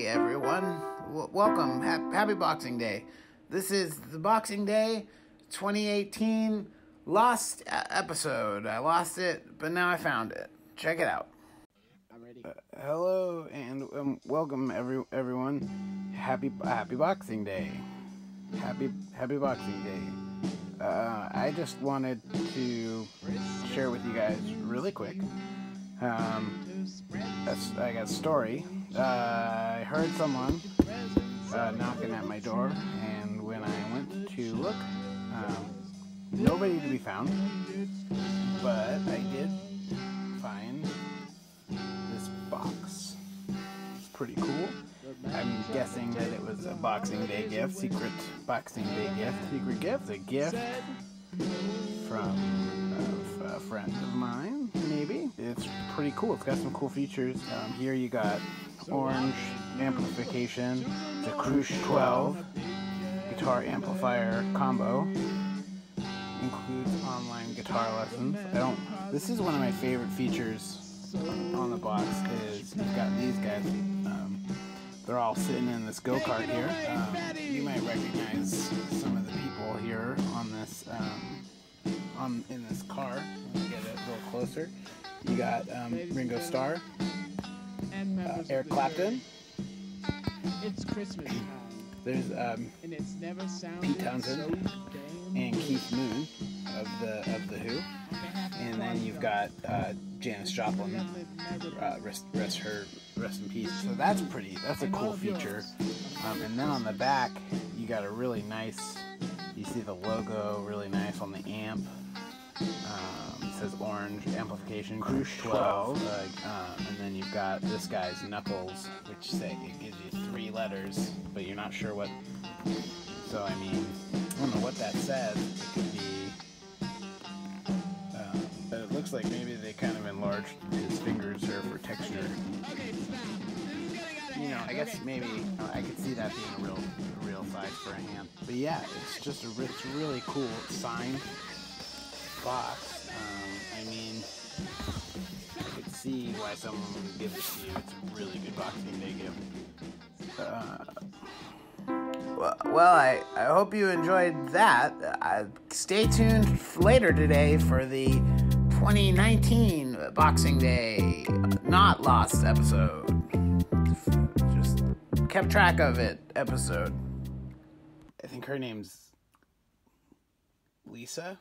Hey everyone, welcome, happy Boxing Day. This is the Boxing Day 2018 lost episode. I lost it, but now I found it. Check it out. I'm ready. Hello and welcome everyone. Happy Boxing Day. Happy Boxing Day. I just wanted to share with you guys really quick. I got a story. I heard someone knocking at my door, and when I went to look, nobody to be found, but I did find this box. It's pretty cool. I'm guessing that it was a Boxing Day gift, secret Boxing Day gift, a gift from a friend of mine, maybe. It's pretty cool. It's got some cool features. Here you got orange amplification, the Crush 12 guitar amplifier combo, includes online guitar lessons. This is one of my favorite features on the box is you've got these guys. They're all sitting in this go-kart here. You might recognize some of the people here on this in this car. Let me get it a little closer. You got Ringo Starr, Eric Clapton. It's Christmas time. There's and it's never Pete Townsend and Keith Moon of the Who, and then you've got Janis Joplin. Rest in peace. So that's a cool feature. And then on the back, you got a really nice. You see the logo, really nice on the amp. It says orange amplification, Crush 12, and then you've got this guy's knuckles, which it gives you 3 letters, but you're not sure what. So I mean, I don't know what that says. It could be. But it looks like maybe they kind of enlarged his fingers there for texture. You know, I guess maybe I could see that being a real size for a hand. But yeah, it's just it's really cool signed box. I mean, I could see why someone would give this to you. It's a really good Boxing Day gift. Well, I hope you enjoyed that. Stay tuned later today for the 2019 Boxing Day Not Lost episode. Just kept track of it episode. I think her name's Lisa.